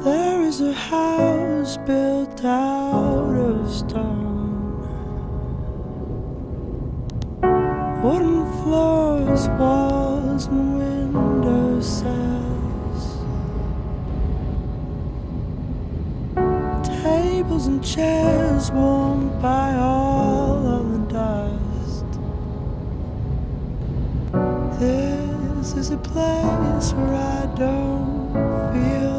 There is a house built out of stone, wooden floors, walls and window sills, tables and chairs worn by all of the dust. This is a place where I don't feel